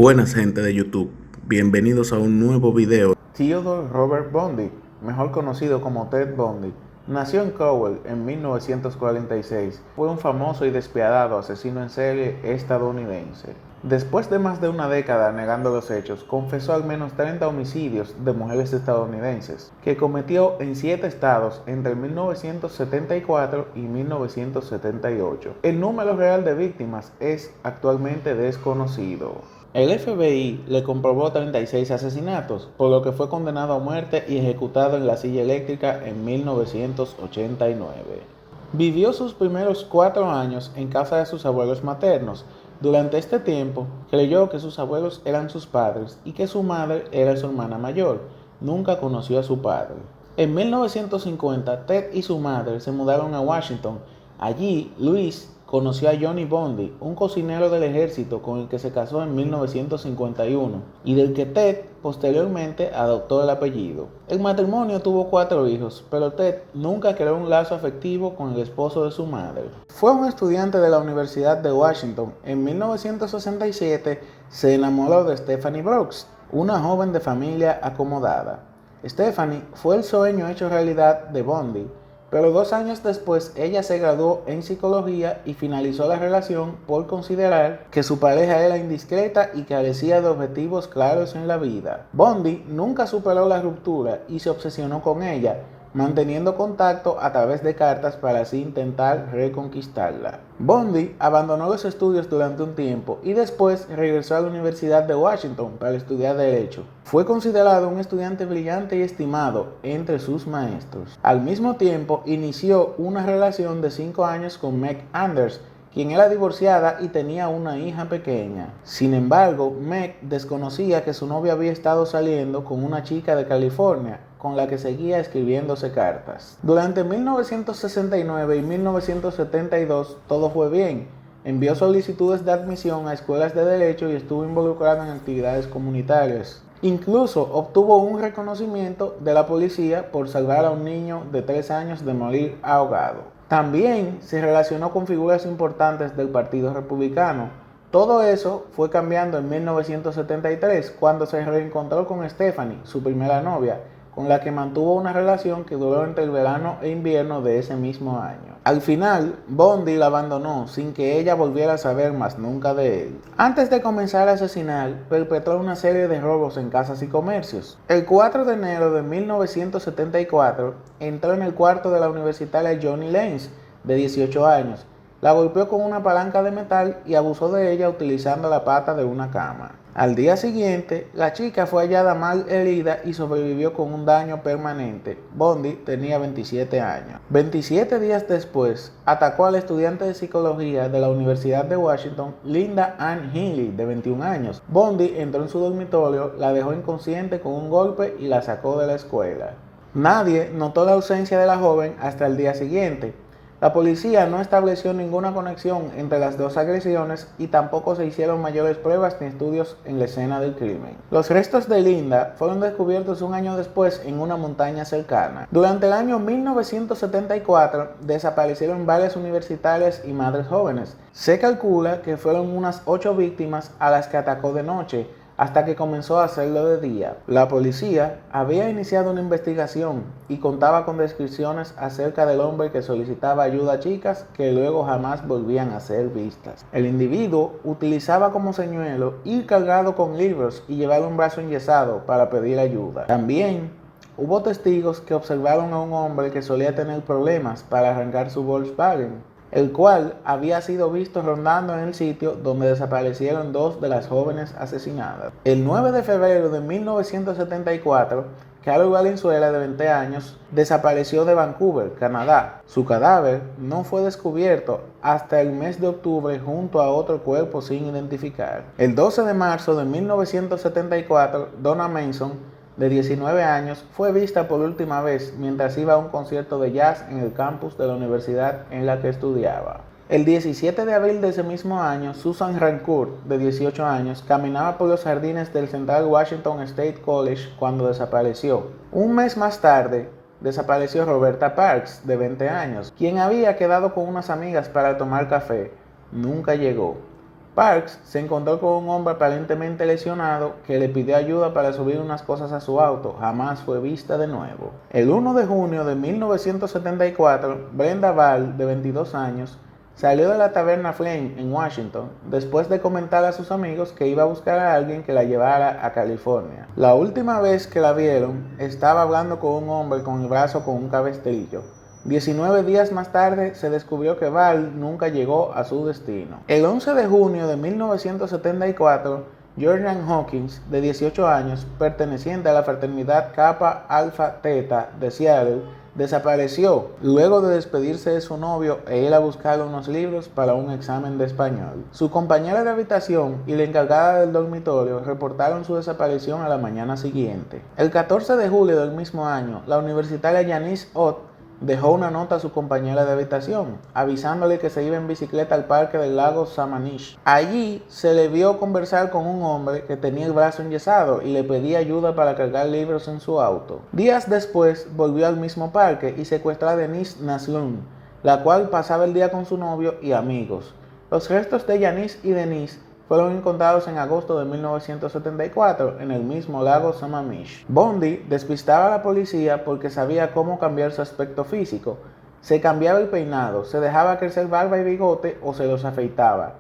Buenas gente de YouTube, bienvenidos a un nuevo video. Theodore Robert Bundy, mejor conocido como Ted Bundy, nació en Cowell en 1946. Fue un famoso y despiadado asesino en serie estadounidense. Después de más de una década negando los hechos, confesó al menos 30 homicidios de mujeres estadounidenses, que cometió en 7 estados entre 1974 y 1978. El número real de víctimas es actualmente desconocido. El FBI le comprobó 36 asesinatos, por lo que fue condenado a muerte y ejecutado en la silla eléctrica en 1989. Vivió sus primeros 4 años en casa de sus abuelos maternos. Durante este tiempo, creyó que sus abuelos eran sus padres y que su madre era su hermana mayor. Nunca conoció a su padre. En 1950, Ted y su madre se mudaron a Washington. Allí, Luis conoció a Johnny Bundy, un cocinero del ejército con el que se casó en 1951 y del que Ted posteriormente adoptó el apellido. El matrimonio tuvo 4 hijos, pero Ted nunca creó un lazo afectivo con el esposo de su madre. Fue un estudiante de la Universidad de Washington. En 1967 se enamoró de Stephanie Brooks, una joven de familia acomodada. Stephanie fue el sueño hecho realidad de Bundy, pero 2 años después ella se graduó en psicología y finalizó la relación por considerar que su pareja era indiscreta y carecía de objetivos claros en la vida. Bundy nunca superó la ruptura y se obsesionó con ella, manteniendo contacto a través de cartas para así intentar reconquistarla. Bundy abandonó los estudios durante un tiempo y después regresó a la Universidad de Washington para estudiar Derecho. Fue considerado un estudiante brillante y estimado entre sus maestros. Al mismo tiempo, inició una relación de 5 años con Meg Anders, quien era divorciada y tenía una hija pequeña. Sin embargo, Meg desconocía que su novia había estado saliendo con una chica de California, con la que seguía escribiéndose cartas. Durante 1969 y 1972 todo fue bien. Envió solicitudes de admisión a escuelas de derecho y estuvo involucrado en actividades comunitarias. Incluso obtuvo un reconocimiento de la policía por salvar a un niño de 3 años de morir ahogado. También se relacionó con figuras importantes del Partido Republicano. Todo eso fue cambiando en 1973, cuando se reencontró con Stephanie, su primera novia, con la que mantuvo una relación que duró entre el verano e invierno de ese mismo año. Al final, Bundy la abandonó sin que ella volviera a saber más nunca de él. Antes de comenzar a asesinar, perpetró una serie de robos en casas y comercios. El 4 de enero de 1974, entró en el cuarto de la universitaria Johnny Lenz, de 18 años. La golpeó con una palanca de metal y abusó de ella utilizando la pata de una cama. Al día siguiente, la chica fue hallada mal herida y sobrevivió con un daño permanente. Bundy tenía 27 años. 27 días después, atacó a la estudiante de psicología de la Universidad de Washington, Linda Ann Healy, de 21 años. Bundy entró en su dormitorio, la dejó inconsciente con un golpe y la sacó de la escuela. Nadie notó la ausencia de la joven hasta el día siguiente. La policía no estableció ninguna conexión entre las dos agresiones y tampoco se hicieron mayores pruebas ni estudios en la escena del crimen. Los restos de Linda fueron descubiertos un año después en una montaña cercana. Durante el año 1974 desaparecieron varias universitarias y madres jóvenes. Se calcula que fueron unas 8 víctimas a las que atacó de noche, hasta que comenzó a hacerlo de día. La policía había iniciado una investigación y contaba con descripciones acerca del hombre que solicitaba ayuda a chicas que luego jamás volvían a ser vistas. El individuo utilizaba como señuelo ir cargado con libros y llevar un brazo enyesado para pedir ayuda. También hubo testigos que observaron a un hombre que solía tener problemas para arrancar su Volkswagen, el cual había sido visto rondando en el sitio donde desaparecieron 2 de las jóvenes asesinadas. El 9 de febrero de 1974, Carol Valenzuela, de 20 años, desapareció de Vancouver, Canadá. Su cadáver no fue descubierto hasta el mes de octubre junto a otro cuerpo sin identificar. El 12 de marzo de 1974, Donna Manson, de 19 años, fue vista por última vez mientras iba a un concierto de jazz en el campus de la universidad en la que estudiaba. El 17 de abril de ese mismo año, Susan Rancourt, de 18 años, caminaba por los jardines del Central Washington State College cuando desapareció. Un mes más tarde, desapareció Roberta Parks, de 20 años, quien había quedado con unas amigas para tomar café. Nunca llegó. Parks se encontró con un hombre aparentemente lesionado que le pidió ayuda para subir unas cosas a su auto. Jamás fue vista de nuevo. El 1 de junio de 1974, Brenda Ball, de 22 años, salió de la taberna Flame en Washington después de comentar a sus amigos que iba a buscar a alguien que la llevara a California. La última vez que la vieron, estaba hablando con un hombre con el brazo con un cabestrillo. 19 días más tarde se descubrió que Val nunca llegó a su destino. El 11 de junio de 1974, Jordan Hawkins, de 18 años, perteneciente a la fraternidad Kappa Alpha Theta de Seattle, desapareció luego de despedirse de su novio e ir a buscar unos libros para un examen de español. Su compañera de habitación y la encargada del dormitorio reportaron su desaparición a la mañana siguiente. El 14 de julio del mismo año, la universitaria Janice Ott dejó una nota a su compañera de habitación, avisándole que se iba en bicicleta al parque del lago Sammamish. Allí se le vio conversar con un hombre que tenía el brazo enyesado y le pedía ayuda para cargar libros en su auto. Días después volvió al mismo parque y secuestró a Denise Naslund, la cual pasaba el día con su novio y amigos. Los restos de Janice y Denise fueron encontrados en agosto de 1974 en el mismo lago Sammamish. Bundy despistaba a la policía porque sabía cómo cambiar su aspecto físico. Se cambiaba el peinado, se dejaba crecer barba y bigote o se los afeitaba.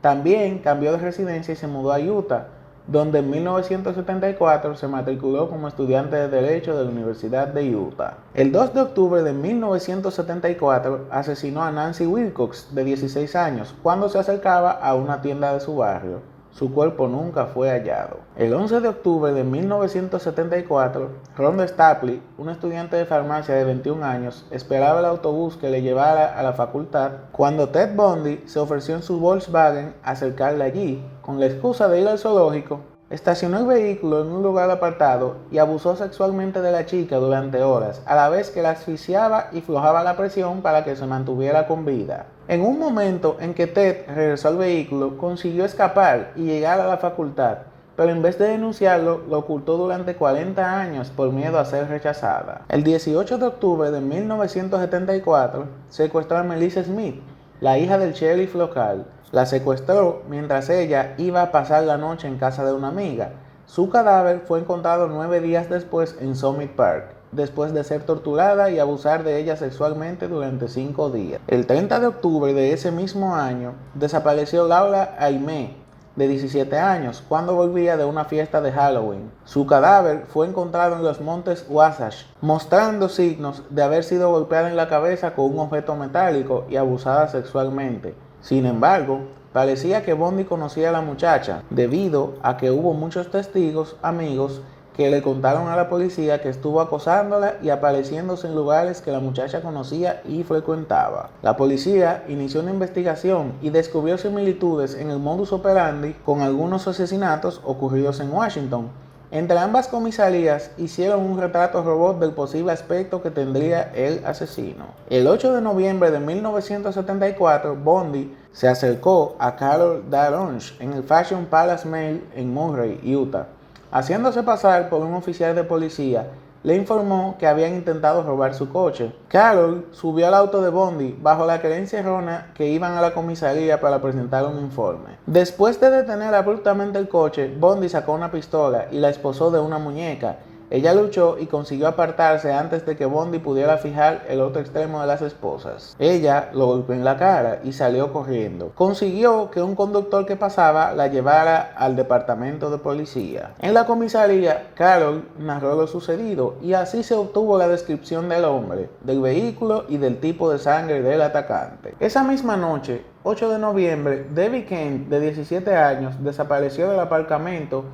También cambió de residencia y se mudó a Utah, donde en 1974 se matriculó como estudiante de Derecho de la Universidad de Utah. El 2 de octubre de 1974 asesinó a Nancy Wilcox, de 16 años, cuando se acercaba a una tienda de su barrio. Su cuerpo nunca fue hallado. El 11 de octubre de 1974, Rhonda Stapley, un estudiante de farmacia de 21 años, esperaba el autobús que le llevara a la facultad cuando Ted Bundy se ofreció en su Volkswagen a acercarla allí. Con la excusa de ir al zoológico, estacionó el vehículo en un lugar apartado y abusó sexualmente de la chica durante horas, a la vez que la asfixiaba y aflojaba la presión para que se mantuviera con vida. En un momento en que Ted regresó al vehículo, consiguió escapar y llegar a la facultad, pero en vez de denunciarlo, lo ocultó durante 40 años por miedo a ser rechazada. El 18 de octubre de 1974, secuestró a Melissa Smith, la hija del sheriff local. La secuestró mientras ella iba a pasar la noche en casa de una amiga. Su cadáver fue encontrado 9 días después en Summit Park, después de ser torturada y abusar de ella sexualmente durante 5 días. El 30 de octubre de ese mismo año, desapareció Laura Aimee, de 17 años, cuando volvía de una fiesta de Halloween. Su cadáver fue encontrado en los montes Wasatch, mostrando signos de haber sido golpeada en la cabeza con un objeto metálico y abusada sexualmente. Sin embargo, parecía que Bundy conocía a la muchacha, debido a que hubo muchos testigos, amigos, que le contaron a la policía que estuvo acosándola y apareciéndose en lugares que la muchacha conocía y frecuentaba. La policía inició una investigación y descubrió similitudes en el modus operandi con algunos asesinatos ocurridos en Washington. Entre ambas comisarías hicieron un retrato robot del posible aspecto que tendría el asesino. El 8 de noviembre de 1974, Bundy se acercó a Carol Daronch en el Fashion Palace Mall en Murray, Utah. Haciéndose pasar por un oficial de policía, le informó que habían intentado robar su coche. Carol subió al auto de Bundy bajo la creencia errónea que iban a la comisaría para presentar un informe. Después de detener abruptamente el coche, Bundy sacó una pistola y la esposó de una muñeca. Ella luchó y consiguió apartarse antes de que Bundy pudiera fijar el otro extremo de las esposas. Ella lo golpeó en la cara y salió corriendo. Consiguió que un conductor que pasaba la llevara al departamento de policía. En la comisaría, Carol narró lo sucedido y así se obtuvo la descripción del hombre, del vehículo y del tipo de sangre del atacante. Esa misma noche, 8 de noviembre, Debbie Kent, de 17 años, desapareció del aparcamiento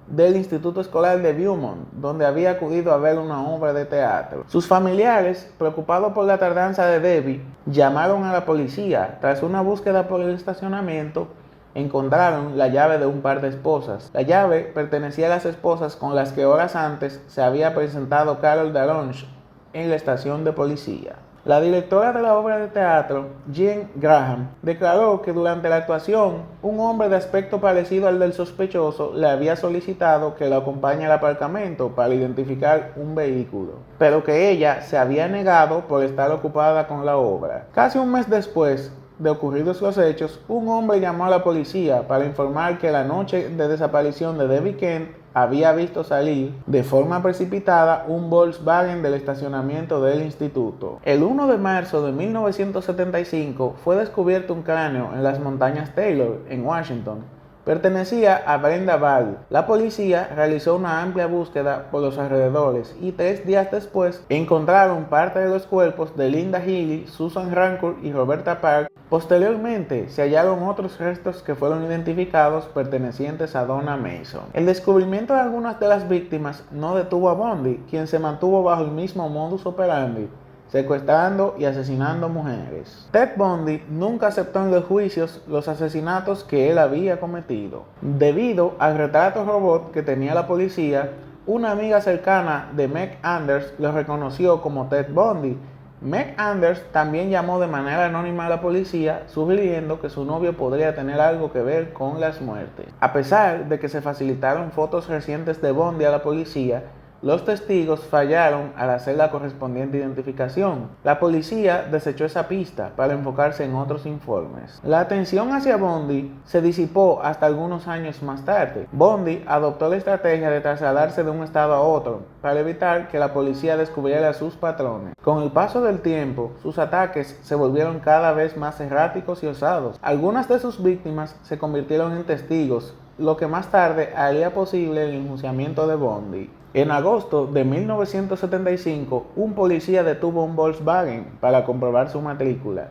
del Instituto Escolar de Beaumont, donde había acudido a ver una obra de teatro. Sus familiares, preocupados por la tardanza de Debbie, llamaron a la policía. Tras una búsqueda por el estacionamiento, encontraron la llave de un par de esposas. La llave pertenecía a las esposas con las que horas antes se había presentado Carol Daronch en la estación de policía. La directora de la obra de teatro, Jean Graham, declaró que durante la actuación, un hombre de aspecto parecido al del sospechoso le había solicitado que lo acompañe al aparcamiento para identificar un vehículo, pero que ella se había negado por estar ocupada con la obra. Casi un mes después, de ocurridos los hechos, un hombre llamó a la policía para informar que la noche de desaparición de Debbie Kent había visto salir de forma precipitada un Volkswagen del estacionamiento del instituto. El 1 de marzo de 1975 fue descubierto un cráneo en las montañas Taylor, en Washington. Pertenecía a Brenda Ball. La policía realizó una amplia búsqueda por los alrededores y 3 días después encontraron parte de los cuerpos de Linda Healy, Susan Rancourt y Roberta Park. Posteriormente se hallaron otros restos que fueron identificados pertenecientes a Donna Mason. El descubrimiento de algunas de las víctimas no detuvo a Bundy, quien se mantuvo bajo el mismo modus operandi, secuestrando y asesinando mujeres. Ted Bundy nunca aceptó en los juicios los asesinatos que él había cometido. Debido al retrato robot que tenía la policía, una amiga cercana de Meg Anders lo reconoció como Ted Bundy. Meg Anders también llamó de manera anónima a la policía, sugiriendo que su novio podría tener algo que ver con las muertes. A pesar de que se facilitaron fotos recientes de Bundy a la policía, los testigos fallaron al hacer la correspondiente identificación. La policía desechó esa pista para enfocarse en otros informes. La atención hacia Bundy se disipó hasta algunos años más tarde. Bundy adoptó la estrategia de trasladarse de un estado a otro para evitar que la policía descubriera sus patrones. Con el paso del tiempo, sus ataques se volvieron cada vez más erráticos y osados. Algunas de sus víctimas se convirtieron en testigos, lo que más tarde haría posible el enjuiciamiento de Bundy. En agosto de 1975, un policía detuvo un Volkswagen para comprobar su matrícula.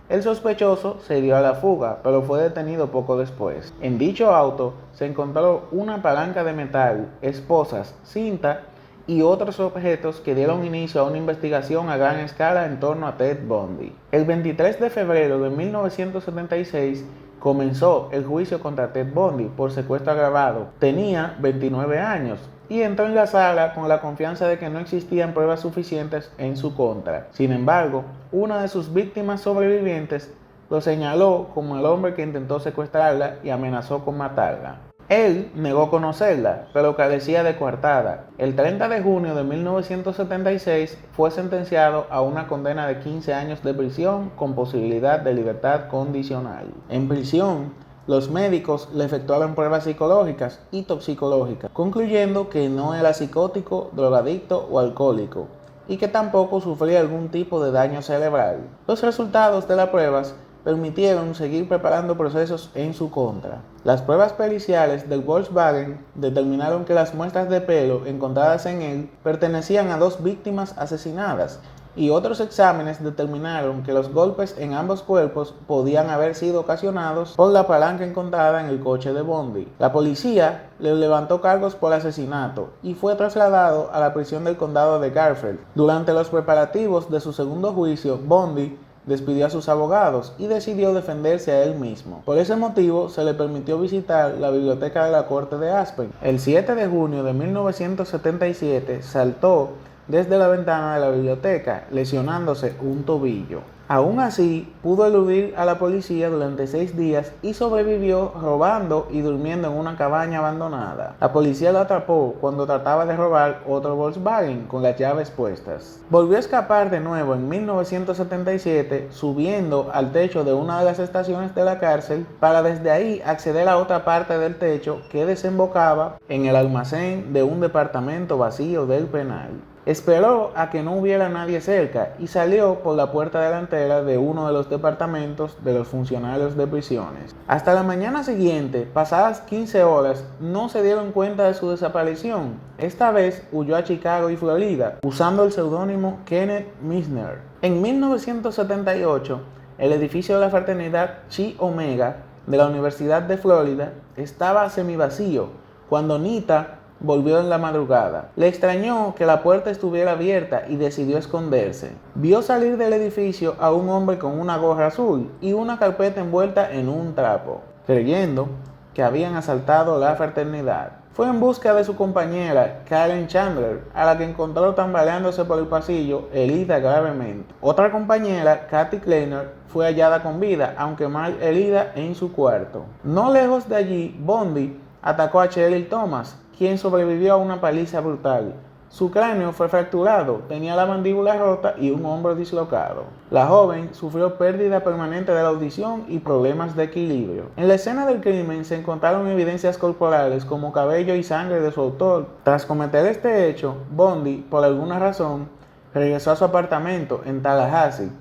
El sospechoso se dio a la fuga, pero fue detenido poco después. En dicho auto se encontró una palanca de metal, esposas, cinta y otros objetos que dieron inicio a una investigación a gran escala en torno a Ted Bundy. El 23 de febrero de 1976 comenzó el juicio contra Ted Bundy por secuestro agravado. Tenía 29 años y entró en la sala con la confianza de que no existían pruebas suficientes en su contra. Sin embargo, una de sus víctimas sobrevivientes lo señaló como el hombre que intentó secuestrarla y amenazó con matarla. Él negó conocerla, pero carecía de coartada. El 30 de junio de 1976 fue sentenciado a una condena de 15 años de prisión con posibilidad de libertad condicional. En prisión, los médicos le efectuaron pruebas psicológicas y toxicológicas, concluyendo que no era psicótico, drogadicto o alcohólico, y que tampoco sufría algún tipo de daño cerebral. Los resultados de las pruebas permitieron seguir preparando procesos en su contra. Las pruebas periciales del Volkswagen determinaron que las muestras de pelo encontradas en él pertenecían a 2 víctimas asesinadas, y otros exámenes determinaron que los golpes en ambos cuerpos podían haber sido ocasionados por la palanca encontrada en el coche de Bundy. La policía le levantó cargos por asesinato y fue trasladado a la prisión del condado de Garfield. Durante los preparativos de su segundo juicio, Bundy despidió a sus abogados y decidió defenderse a él mismo. Por ese motivo, se le permitió visitar la biblioteca de la corte de Aspen. El 7 de junio de 1977 saltó desde la ventana de la biblioteca, lesionándose un tobillo. Aún así, pudo eludir a la policía durante 6 días y sobrevivió robando y durmiendo en una cabaña abandonada. La policía lo atrapó cuando trataba de robar otro Volkswagen con las llaves puestas. Volvió a escapar de nuevo en 1977, subiendo al techo de una de las estaciones de la cárcel para desde ahí acceder a otra parte del techo que desembocaba en el almacén de un departamento vacío del penal. Esperó a que no hubiera nadie cerca y salió por la puerta delantera de uno de los departamentos de los funcionarios de prisiones. Hasta la mañana siguiente, pasadas 15 horas, no se dieron cuenta de su desaparición. Esta vez huyó a Chicago y Florida, usando el seudónimo Kenneth Misner. En 1978, el edificio de la fraternidad Chi Omega de la Universidad de Florida estaba semivacío cuando Nita volvió en la madrugada. Le extrañó que la puerta estuviera abierta y decidió esconderse. Vio salir del edificio a un hombre con una gorra azul y una carpeta envuelta en un trapo, creyendo que habían asaltado la fraternidad. Fue en busca de su compañera, Karen Chandler, a la que encontró tambaleándose por el pasillo, herida gravemente. Otra compañera, Kathy Kleiner, fue hallada con vida, aunque mal herida en su cuarto. No lejos de allí, Bundy atacó a Cheryl Thomas, quien sobrevivió a una paliza brutal. Su cráneo fue fracturado, tenía la mandíbula rota y un hombro dislocado. La joven sufrió pérdida permanente de la audición y problemas de equilibrio. En la escena del crimen se encontraron evidencias corporales como cabello y sangre de su autor. Tras cometer este hecho, Bundy, por alguna razón, regresó a su apartamento en Tallahassee.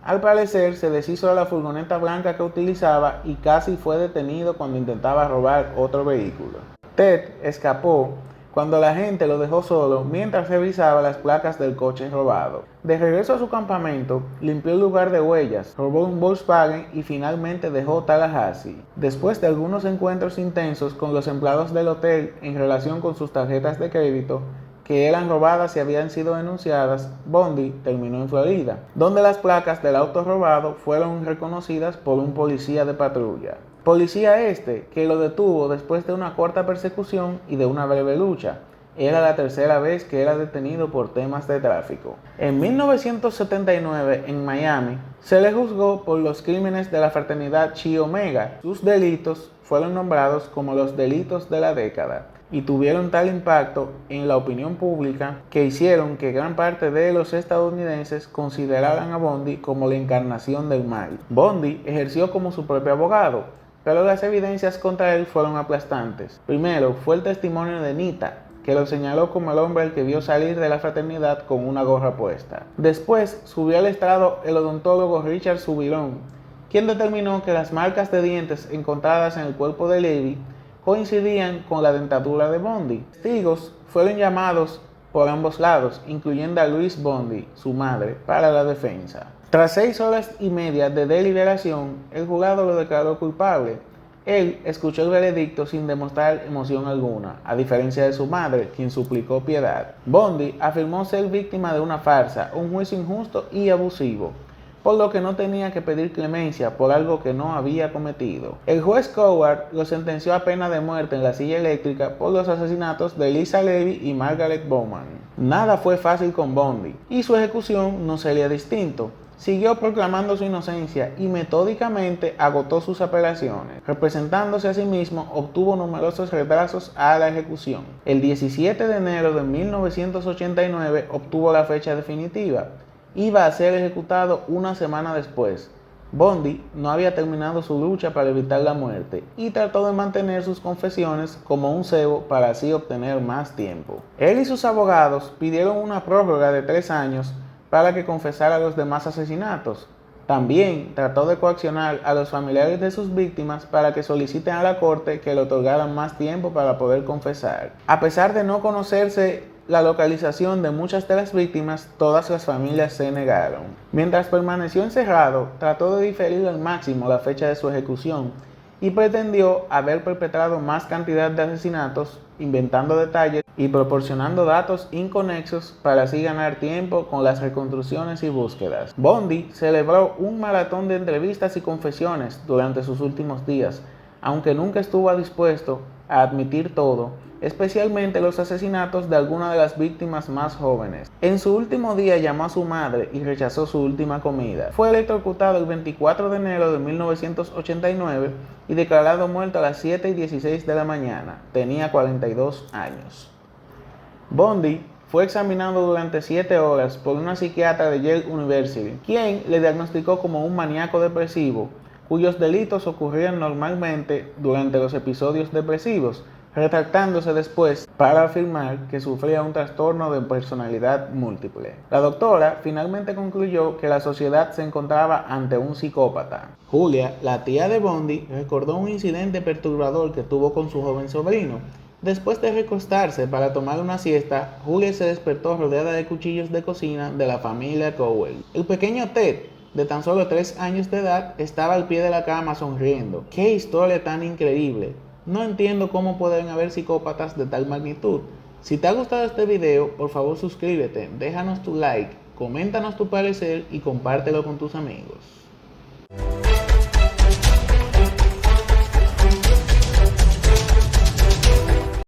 Al parecer, se deshizo de la furgoneta blanca que utilizaba y casi fue detenido cuando intentaba robar otro vehículo. Ted escapó cuando la gente lo dejó solo mientras revisaba las placas del coche robado. De regreso a su campamento, limpió el lugar de huellas, robó un Volkswagen y finalmente dejó Tallahassee. Después de algunos encuentros intensos con los empleados del hotel en relación con sus tarjetas de crédito, que eran robadas y habían sido denunciadas, Bundy terminó en Florida, donde las placas del auto robado fueron reconocidas por un policía de patrulla. Policía que lo detuvo después de una corta persecución y de una breve lucha. Era la tercera vez que era detenido por temas de tráfico. En 1979, en Miami, se le juzgó por los crímenes de la fraternidad Chi Omega. Sus delitos fueron nombrados como los delitos de la década y tuvieron tal impacto en la opinión pública que hicieron que gran parte de los estadounidenses consideraran a Bundy como la encarnación del mal. Bundy ejerció como su propio abogado, pero las evidencias contra él fueron aplastantes. Primero fue el testimonio de Nita, que lo señaló como el hombre al que vio salir de la fraternidad con una gorra puesta. Después subió al estrado el odontólogo Richard Subirón, quien determinó que las marcas de dientes encontradas en el cuerpo de Levy coincidían con la dentadura de Bundy. Testigos fueron llamados por ambos lados, incluyendo a Louise Bundy, su madre, para la defensa. Tras 6 horas y media de deliberación, el jurado lo declaró culpable. Él escuchó el veredicto sin demostrar emoción alguna, a diferencia de su madre, quien suplicó piedad. Bundy afirmó ser víctima de una farsa, un juicio injusto y abusivo, por lo que no tenía que pedir clemencia por algo que no había cometido. El juez Coward lo sentenció a pena de muerte en la silla eléctrica por los asesinatos de Lisa Levy y Margaret Bowman. Nada fue fácil con Bundy, y su ejecución no sería distinto. Siguió proclamando su inocencia y metódicamente agotó sus apelaciones. Representándose a sí mismo, obtuvo numerosos retrasos a la ejecución. El 17 de enero de 1989 obtuvo la fecha definitiva. Iba a ser ejecutado una semana después. Bundy no había terminado su lucha para evitar la muerte y trató de mantener sus confesiones como un cebo para así obtener más tiempo. Él y sus abogados pidieron una prórroga de 3 años para que confesara los demás asesinatos. También trató de coaccionar a los familiares de sus víctimas para que soliciten a la corte que le otorgaran más tiempo para poder confesar. A pesar de no conocerse la localización de muchas de las víctimas, todas las familias se negaron. Mientras permaneció encerrado, trató de diferir al máximo la fecha de su ejecución y pretendió haber perpetrado más cantidad de asesinatos, inventando detalles y proporcionando datos inconexos para así ganar tiempo con las reconstrucciones y búsquedas. Bundy celebró un maratón de entrevistas y confesiones durante sus últimos días, aunque nunca estuvo dispuesto a admitir todo, especialmente los asesinatos de algunas de las víctimas más jóvenes. En su último día llamó a su madre y rechazó su última comida. Fue electrocutado el 24 de enero de 1989 y declarado muerto a las 7:16 de la mañana. Tenía 42 años. Bundy fue examinado durante 7 horas por una psiquiatra de Yale University, quien le diagnosticó como un maníaco depresivo, cuyos delitos ocurrían normalmente durante los episodios depresivos, retractándose después para afirmar que sufría un trastorno de personalidad múltiple. La doctora finalmente concluyó que la sociedad se encontraba ante un psicópata. Julia, la tía de Bundy, recordó un incidente perturbador que tuvo con su joven sobrino. Después de recostarse para tomar una siesta, Julia se despertó rodeada de cuchillos de cocina de la familia Cowell. El pequeño Ted, de tan solo 3 años de edad, estaba al pie de la cama sonriendo. ¡Qué historia tan increíble! No entiendo cómo pueden haber psicópatas de tal magnitud. Si te ha gustado este video, por favor suscríbete, déjanos tu like, coméntanos tu parecer y compártelo con tus amigos.